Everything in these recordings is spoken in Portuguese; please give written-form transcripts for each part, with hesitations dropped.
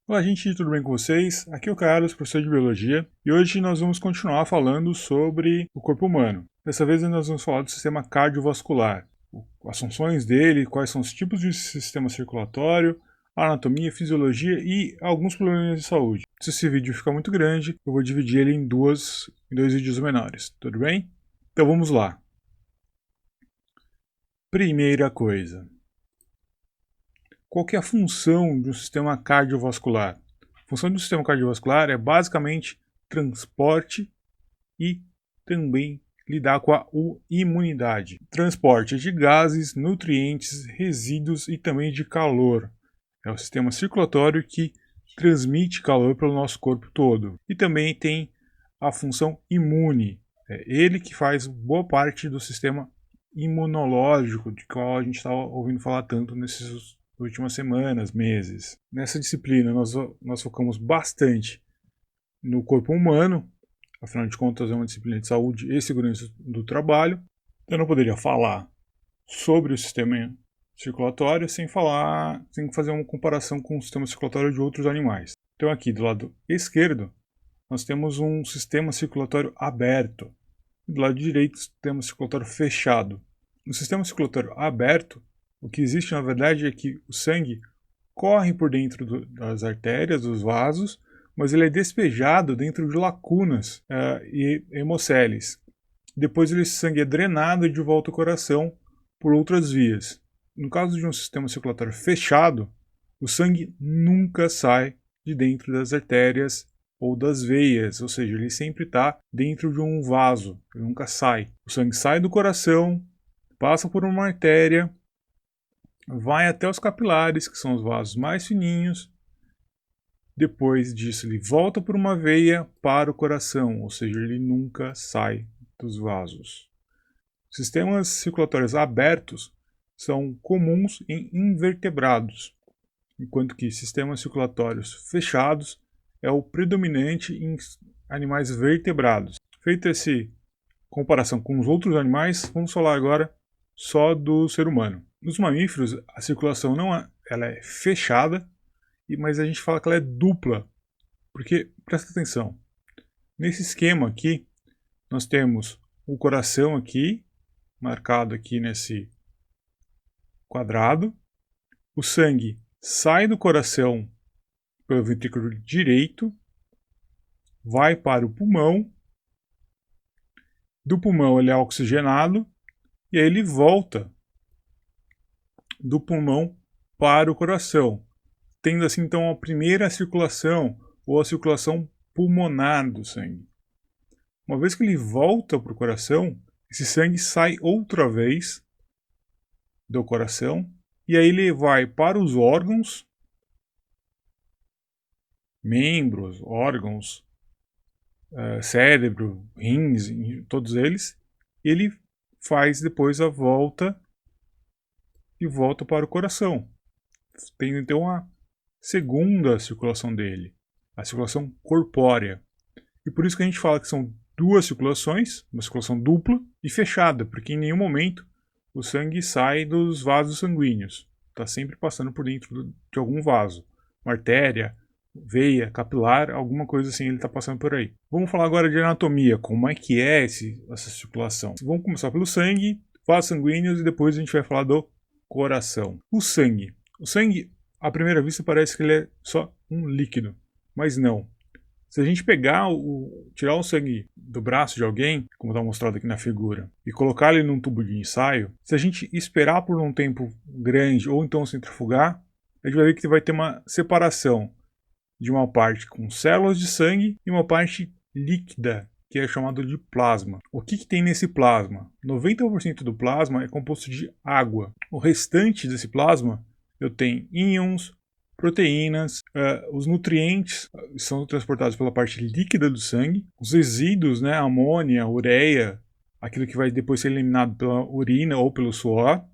Olá gente, tudo bem com vocês? Aqui é o Carlos, professor de Biologia, e hoje nós vamos continuar falando sobre o corpo humano. Dessa vez nós vamos falar do sistema cardiovascular, as funções dele, quais são os tipos de sistema circulatório, a anatomia, fisiologia e alguns problemas de saúde. Se esse vídeo ficar muito grande, eu vou dividir ele em dois vídeos menores, tudo bem? Então vamos lá. Primeira coisa. Qual que é a função do sistema cardiovascular? A função do sistema cardiovascular é basicamente transporte e também lidar com a imunidade. Transporte de gases, nutrientes, resíduos e também de calor. É o sistema circulatório que transmite calor pelo nosso corpo todo. E também tem a função imune. É ele que faz boa parte do sistema imunológico, de qual a gente está ouvindo falar tanto nesses últimas semanas, meses. Nessa disciplina nós focamos bastante no corpo humano, afinal de contas é uma disciplina de saúde e segurança do trabalho. Eu não poderia falar sobre o sistema circulatório sem fazer uma comparação com o sistema circulatório de outros animais. Então aqui do lado esquerdo nós temos um sistema circulatório aberto, e do lado direito sistema circulatório fechado. No sistema circulatório aberto, o que existe na verdade é que o sangue corre por dentro das artérias, dos vasos, mas ele é despejado dentro de lacunas e hemocélices. Depois esse sangue é drenado de volta ao coração por outras vias. No caso de um sistema circulatório fechado, o sangue nunca sai de dentro das artérias ou das veias, ou seja, ele sempre está dentro de um vaso, ele nunca sai. O sangue sai do coração, passa por uma artéria, vai até os capilares, que são os vasos mais fininhos. Depois disso, ele volta por uma veia para o coração, ou seja, ele nunca sai dos vasos. Sistemas circulatórios abertos são comuns em invertebrados, enquanto que sistemas circulatórios fechados é o predominante em animais vertebrados. Feita essa comparação com os outros animais, vamos falar agora só do ser humano. Nos mamíferos, a circulação ela é fechada, mas a gente fala que ela é dupla, porque, presta atenção, nesse esquema aqui, nós temos o coração aqui, marcado aqui nesse quadrado, o sangue sai do coração pelo ventrículo direito, vai para o pulmão, do pulmão ele é oxigenado, e aí ele volta do pulmão para o coração, tendo assim então a primeira circulação ou a circulação pulmonar do sangue. Uma vez que ele volta para o coração, esse sangue sai outra vez do coração e aí ele vai para os órgãos, membros, órgãos, cérebro, rins, todos eles. Ele faz depois a volta e volta para o coração. Tem então a segunda circulação dele, a circulação corpórea. E por isso que a gente fala que são duas circulações, uma circulação dupla e fechada, porque em nenhum momento o sangue sai dos vasos sanguíneos. Está sempre passando por dentro de algum vaso, uma artéria, veia, capilar, alguma coisa assim ele está passando por aí. Vamos falar agora de anatomia, como é que é essa circulação. Vamos começar pelo sangue, vasos sanguíneos e depois a gente vai falar do coração. O sangue, à primeira vista parece que ele é só um líquido, mas não. Se a gente tirar o sangue do braço de alguém, como está mostrado aqui na figura, e colocar ele num tubo de ensaio, se a gente esperar por um tempo grande ou então centrifugar, a gente vai ver que vai ter uma separação de uma parte com células de sangue e uma parte líquida, que é chamado de plasma. O que tem nesse plasma? 90% do plasma é composto de água. O restante desse plasma eu tenho íons, proteínas, os nutrientes são transportados pela parte líquida do sangue, os resíduos, amônia, ureia, aquilo que vai depois ser eliminado pela urina ou pelo suor.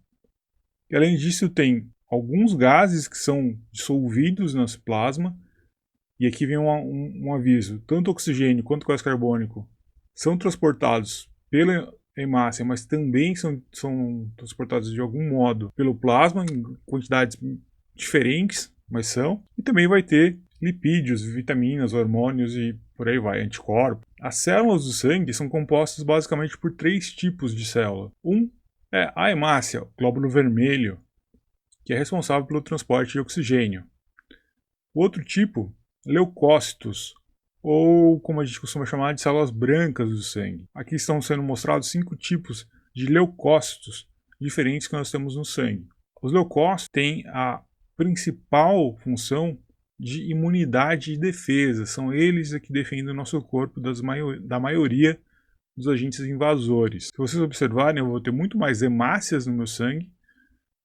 E além disso tem alguns gases que são dissolvidos nesse plasma. E aqui vem um aviso, tanto oxigênio quanto gás carbônico são transportados pela hemácia, mas também são transportados de algum modo pelo plasma, em quantidades diferentes. mas são. E também vai ter lipídios, vitaminas, hormônios e por aí vai, anticorpos. As células do sangue são compostas basicamente por 3 tipos de célula. Um é a hemácia, o glóbulo vermelho, que é responsável pelo transporte de oxigênio. O outro tipo, leucócitos, ou como a gente costuma chamar de células brancas do sangue. Aqui estão sendo mostrados 5 tipos de leucócitos diferentes que nós temos no sangue. Os leucócitos têm a principal função de imunidade e defesa. São eles que defendem o nosso corpo da maioria dos agentes invasores. Se vocês observarem, eu vou ter muito mais hemácias no meu sangue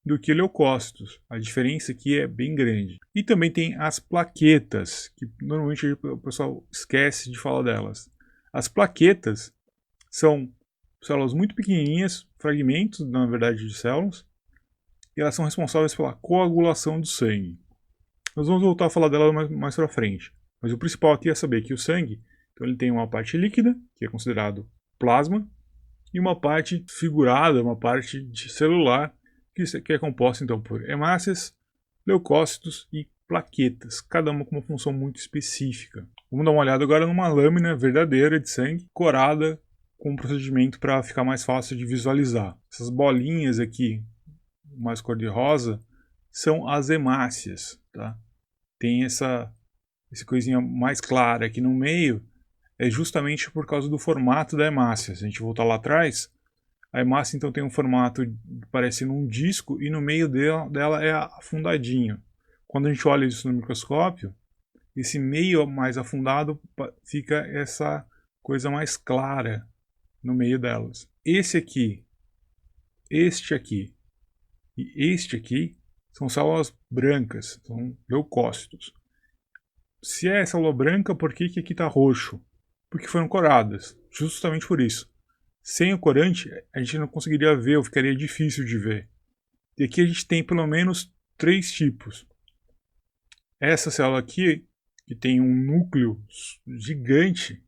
do que leucócitos. A diferença aqui é bem grande. E também tem as plaquetas, que normalmente o pessoal esquece de falar delas. As plaquetas são células muito pequenininhas, fragmentos, na verdade, de células, e elas são responsáveis pela coagulação do sangue. Nós vamos voltar a falar dela mais para frente. Mas o principal aqui é saber que o sangue, então ele tem uma parte líquida, que é considerado plasma, e uma parte figurada, uma parte celular, que é composta então por hemácias, leucócitos e plaquetas, cada uma com uma função muito específica. Vamos dar uma olhada agora numa lâmina verdadeira de sangue, corada com um procedimento para ficar mais fácil de visualizar. Essas bolinhas aqui, mais cor-de-rosa, são as hemácias, tá? Tem essa coisinha mais clara aqui no meio, é justamente por causa do formato da hemácia. Se a gente voltar lá atrás, a hemácia então tem um formato parecendo um disco e no meio dela é afundadinho. Quando a gente olha isso no microscópio, esse meio mais afundado fica essa coisa mais clara no meio delas. Esse aqui, este aqui e este aqui são células brancas, são leucócitos. Se é célula branca, por que aqui está roxo? Porque foram coradas, justamente por isso. Sem o corante, a gente não conseguiria ver, ou ficaria difícil de ver. E aqui a gente tem pelo menos 3 tipos. Essa célula aqui, que tem um núcleo gigante,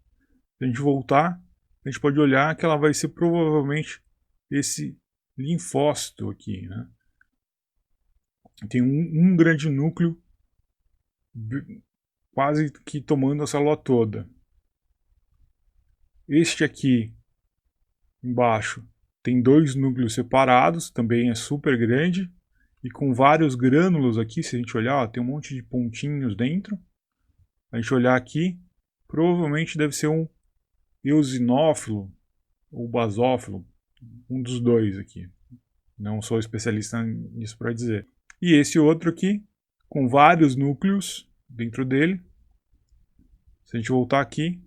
se a gente voltar, a gente pode olhar que ela vai ser provavelmente esse linfócito aqui, né? Tem um grande núcleo quase que tomando a célula toda. Este aqui embaixo tem 2 núcleos separados, também é super grande, e com vários grânulos aqui, se a gente olhar, ó, tem um monte de pontinhos dentro. A gente olhar aqui, provavelmente deve ser um eosinófilo ou basófilo, um dos dois aqui. Não sou especialista nisso para dizer. E esse outro aqui, com vários núcleos dentro dele, se a gente voltar aqui,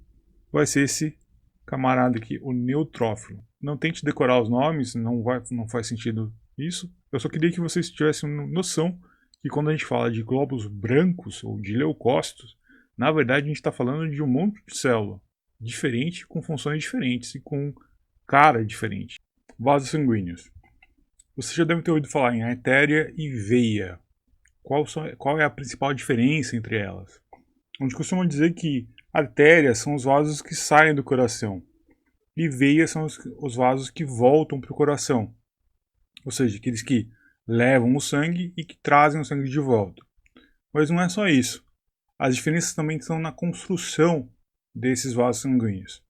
vai ser esse camarada aqui, o neutrófilo. Não tente decorar os nomes, não faz sentido isso. Eu só queria que vocês tivessem noção que quando a gente fala de glóbulos brancos ou de leucócitos, na verdade a gente está falando de um monte de célula diferente, com funções diferentes e com cara diferente. Vasos sanguíneos. Você já deve ter ouvido falar em artéria e veia. Qual é a principal diferença entre elas? A gente costuma dizer que artérias são os vasos que saem do coração e veias são os vasos que voltam para o coração. Ou seja, aqueles que levam o sangue e que trazem o sangue de volta. Mas não é só isso. As diferenças também estão na construção desses vasos sanguíneos.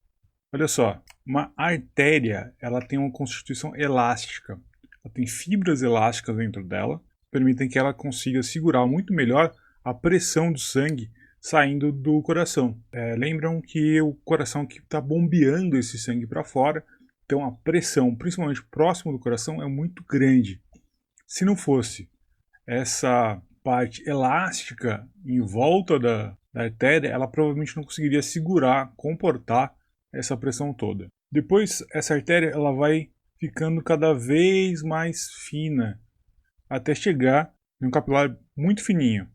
Olha só, uma artéria ela tem uma constituição elástica. Ela tem fibras elásticas dentro dela, que permitem que ela consiga segurar muito melhor a pressão do sangue saindo do coração. Lembram que o coração que está bombeando esse sangue para fora, então a pressão, principalmente próximo do coração, é muito grande. Se não fosse essa parte elástica em volta da artéria, ela provavelmente não conseguiria segurar, comportar essa pressão toda. Depois, essa artéria ela vai ficando cada vez mais fina, até chegar em um capilar muito fininho.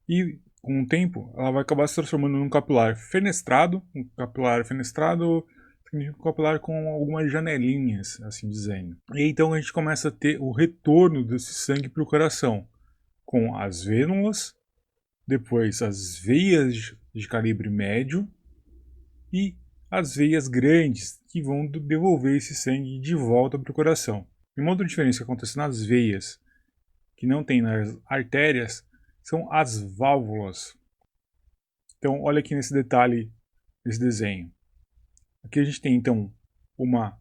E com o tempo, ela vai acabar se transformando num capilar fenestrado. Um capilar fenestrado significa um capilar com algumas janelinhas, assim dizendo. E então a gente começa a ter o retorno desse sangue para o coração, com as vênulas, depois as veias de calibre médio e as veias grandes, que vão devolver esse sangue de volta para o coração. E uma outra diferença que acontece nas veias, que não tem nas artérias, são as válvulas. Então, olha aqui nesse detalhe desse desenho. Aqui a gente tem, então, uma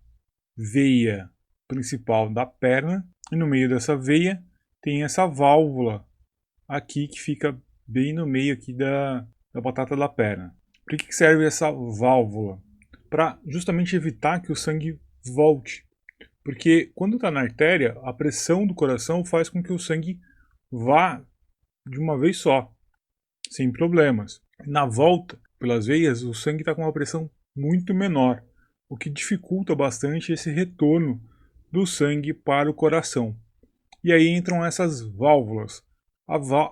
veia principal da perna, e no meio dessa veia tem essa válvula aqui que fica bem no meio aqui da batata da perna. Para que serve essa válvula? Para justamente evitar que o sangue volte. Porque quando está na artéria, a pressão do coração faz com que o sangue vá de uma vez só, sem problemas. Na volta, pelas veias, o sangue está com uma pressão muito menor, o que dificulta bastante esse retorno do sangue para o coração. E aí entram essas válvulas.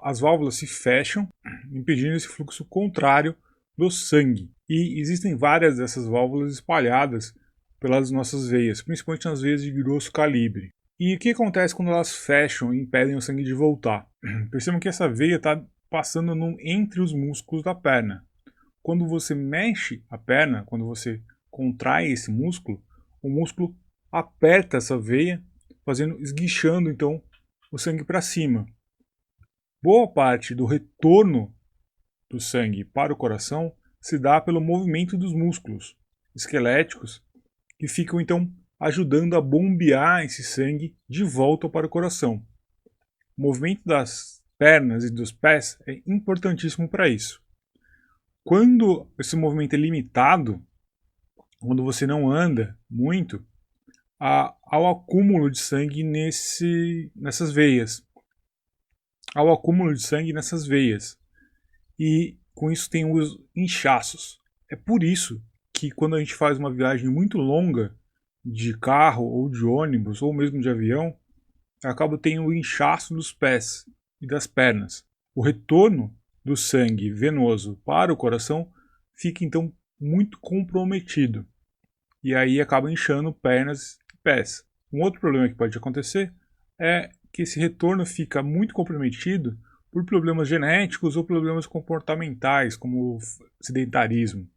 As válvulas se fecham, impedindo esse fluxo contrário do sangue. E existem várias dessas válvulas espalhadas pelas nossas veias, principalmente nas veias de grosso calibre. E o que acontece quando elas fecham e impedem o sangue de voltar? Percebam que essa veia está passando entre os músculos da perna. Quando você mexe a perna, quando você contrai esse músculo, o músculo aperta essa veia, esguichando então o sangue para cima. Boa parte do retorno do sangue para o coração se dá pelo movimento dos músculos esqueléticos, que ficam então ajudando a bombear esse sangue de volta para o coração. O movimento das pernas e dos pés é importantíssimo para isso. Quando esse movimento é limitado, quando você não anda muito, há o acúmulo de sangue nessas veias. Há o acúmulo de sangue nessas veias. E com isso tem os inchaços. É por isso que quando a gente faz uma viagem muito longa de carro ou de ônibus ou mesmo de avião, acaba tendo o inchaço dos pés e das pernas. O retorno do sangue venoso para o coração fica então muito comprometido. E aí acaba inchando pernas e pés. Um outro problema que pode acontecer é que esse retorno fica muito comprometido por problemas genéticos ou problemas comportamentais, como sedentarismo.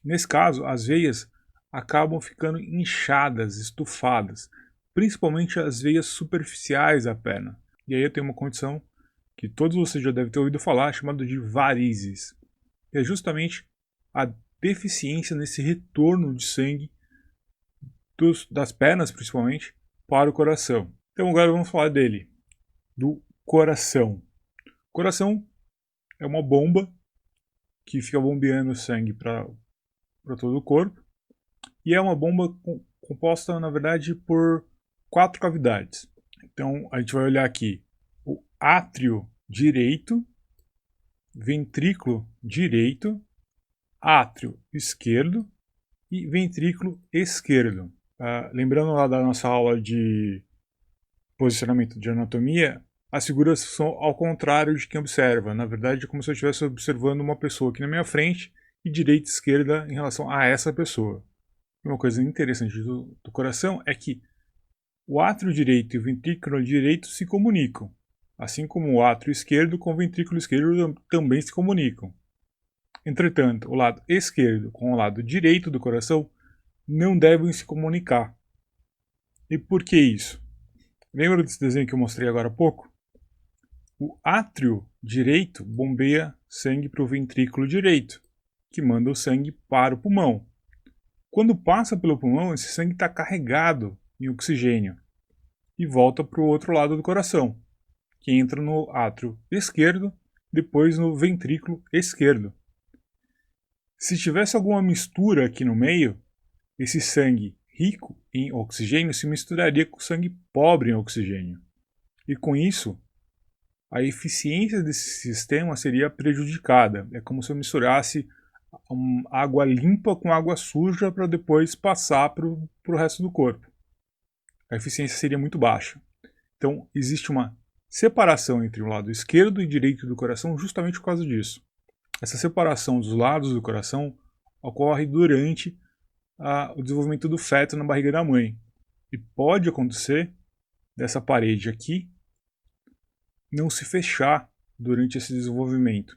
Nesse caso, as veias acabam ficando inchadas, estufadas, principalmente as veias superficiais da perna. E aí eu tenho uma condição que todos vocês já devem ter ouvido falar, chamada de varizes. É justamente a deficiência nesse retorno de sangue das pernas, principalmente, para o coração. Então agora vamos falar dele, do coração. O coração é uma bomba que fica bombeando sangue para todo o corpo. E é uma bomba composta, na verdade, por 4 cavidades. Então a gente vai olhar aqui o átrio direito, ventrículo direito, átrio esquerdo e ventrículo esquerdo. Lembrando lá da nossa aula de posicionamento de anatomia, as figuras são ao contrário de quem observa. Na verdade, é como se eu estivesse observando uma pessoa aqui na minha frente e direita e esquerda em relação a essa pessoa. Uma coisa interessante do coração é que o átrio direito e o ventrículo direito se comunicam, assim como o átrio esquerdo com o ventrículo esquerdo também se comunicam. Entretanto, o lado esquerdo com o lado direito do coração não devem se comunicar. E por que isso? Lembra desse desenho que eu mostrei agora há pouco? O átrio direito bombeia sangue para o ventrículo direito, que manda o sangue para o pulmão. Quando passa pelo pulmão, esse sangue está carregado em oxigênio e volta para o outro lado do coração, que entra no átrio esquerdo, depois no ventrículo esquerdo. Se tivesse alguma mistura aqui no meio, esse sangue rico em oxigênio se misturaria com sangue pobre em oxigênio. E com isso, a eficiência desse sistema seria prejudicada. É como se eu misturasse água limpa com água suja para depois passar para o resto do corpo. A eficiência seria muito baixa. Então, existe uma separação entre o lado esquerdo e direito do coração justamente por causa disso. Essa separação dos lados do coração ocorre durante o desenvolvimento do feto na barriga da mãe. E pode acontecer dessa parede aqui não se fechar durante esse desenvolvimento.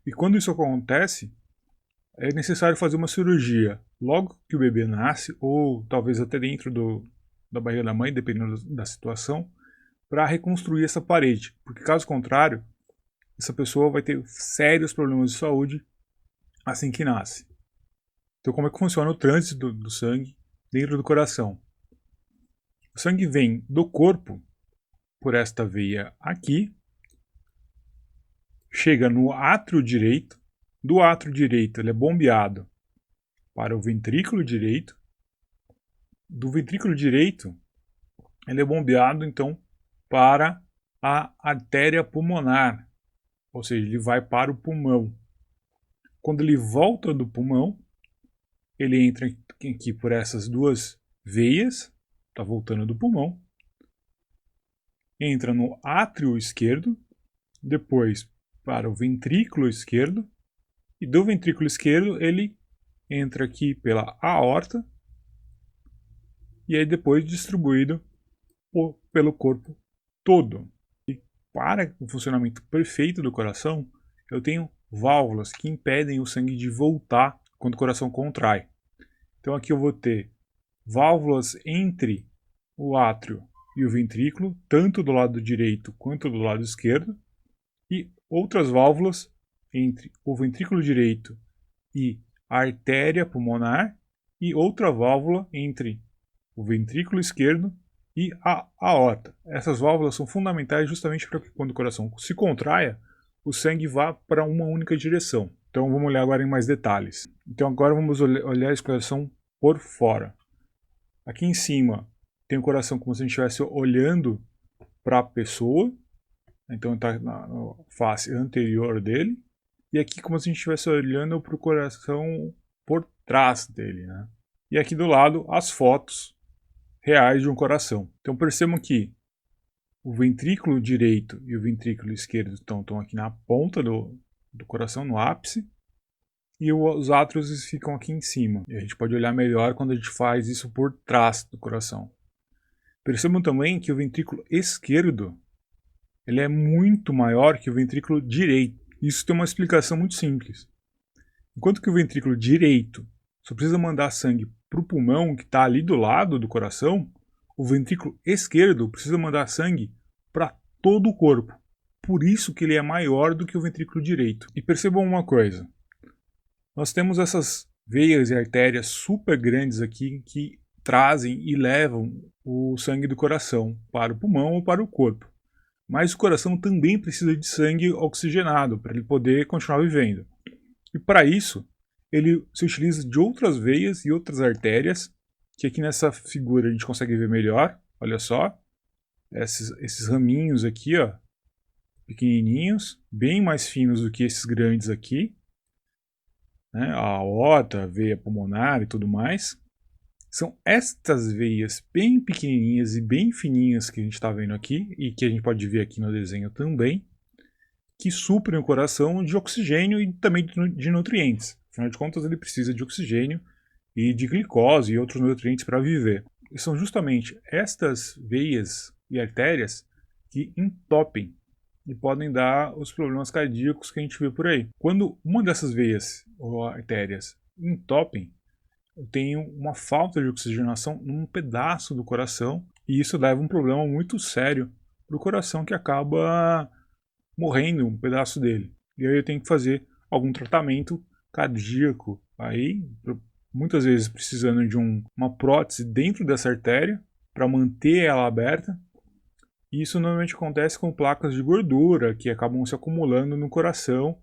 E quando isso acontece, é necessário fazer uma cirurgia logo que o bebê nasce, ou talvez até dentro da barriga da mãe, dependendo da situação, para reconstruir essa parede. Porque caso contrário, essa pessoa vai ter sérios problemas de saúde assim que nasce. Então, como é que funciona o trânsito do sangue dentro do coração? O sangue vem do corpo por esta veia aqui, chega no átrio direito, do átrio direito ele é bombeado para o ventrículo direito, do ventrículo direito ele é bombeado então para a artéria pulmonar, ou seja, ele vai para o pulmão. Quando ele volta do pulmão, ele entra aqui por essas duas veias, está voltando do pulmão, entra no átrio esquerdo, depois para o ventrículo esquerdo, e do ventrículo esquerdo ele entra aqui pela aorta, e aí depois distribuído pelo corpo todo. E para o funcionamento perfeito do coração, eu tenho válvulas que impedem o sangue de voltar quando o coração contrai. Então aqui eu vou ter válvulas entre o átrio e o ventrículo, tanto do lado direito quanto do lado esquerdo, e outras válvulas entre o ventrículo direito e a artéria pulmonar, e outra válvula entre o ventrículo esquerdo e a aorta. Essas válvulas são fundamentais justamente para que quando o coração se contraia, o sangue vá para uma única direção. Então vamos olhar agora em mais detalhes. Então agora vamos olhar a exploração por fora. Aqui em cima tem o coração como se a gente estivesse olhando para a pessoa, então está na face anterior dele, e aqui como se a gente estivesse olhando para o coração por trás dele, né? E aqui do lado as fotos reais de um coração. Então percebam que o ventrículo direito e o ventrículo esquerdo estão aqui na ponta do coração, no ápice, e os átrios ficam aqui em cima. E a gente pode olhar melhor quando a gente faz isso por trás do coração. Percebam também que o ventrículo esquerdo ele é muito maior que o ventrículo direito. Isso tem uma explicação muito simples. Enquanto que o ventrículo direito só precisa mandar sangue para o pulmão que está ali do lado do coração, o ventrículo esquerdo precisa mandar sangue para todo o corpo. Por isso que ele é maior do que o ventrículo direito. E percebam uma coisa. Nós temos essas veias e artérias super grandes aqui que trazem e levam o sangue do coração para o pulmão ou para o corpo. Mas o coração também precisa de sangue oxigenado para ele poder continuar vivendo. E para isso, ele se utiliza de outras veias e outras artérias, que aqui nessa figura a gente consegue ver melhor. Olha só, esses raminhos aqui, ó, pequenininhos, bem mais finos do que esses grandes aqui, né? A aorta, a veia pulmonar e tudo mais. São estas veias bem pequenininhas e bem fininhas que a gente está vendo aqui, e que a gente pode ver aqui no desenho também, que suprem o coração de oxigênio e também de nutrientes. Afinal de contas, ele precisa de oxigênio e de glicose e outros nutrientes para viver. E são justamente estas veias e artérias que entopem e podem dar os problemas cardíacos que a gente vê por aí. Quando uma dessas veias ou artérias entopem, eu tenho uma falta de oxigenação num pedaço do coração, e isso leva a um problema muito sério para o coração, que acaba morrendo um pedaço dele. E aí eu tenho que fazer algum tratamento cardíaco, aí muitas vezes precisando de uma prótese dentro dessa artéria para manter ela aberta. E isso normalmente acontece com placas de gordura que acabam se acumulando no coração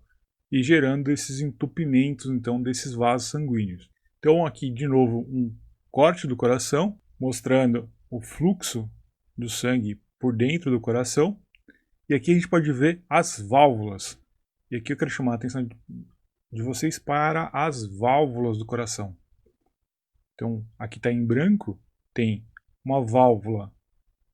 e gerando esses entupimentos então desses vasos sanguíneos. Então aqui de novo um corte do coração, mostrando o fluxo do sangue por dentro do coração. E aqui a gente pode ver as válvulas. E aqui eu quero chamar a atenção de vocês para as válvulas do coração. Então aqui está em branco, tem uma válvula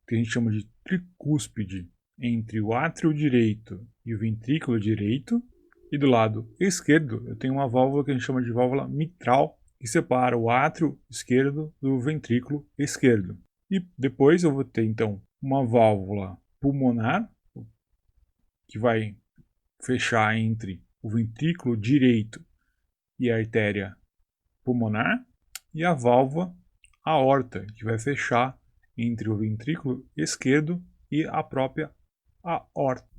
que a gente chama de tricúspide entre o átrio direito e o ventrículo direito. E do lado esquerdo eu tenho uma válvula que a gente chama de válvula mitral, que separa o átrio esquerdo do ventrículo esquerdo. E depois eu vou ter então uma válvula pulmonar, que vai fechar entre o ventrículo direito e a artéria pulmonar, e a válvula aorta, que vai fechar entre o ventrículo esquerdo e a própria aorta.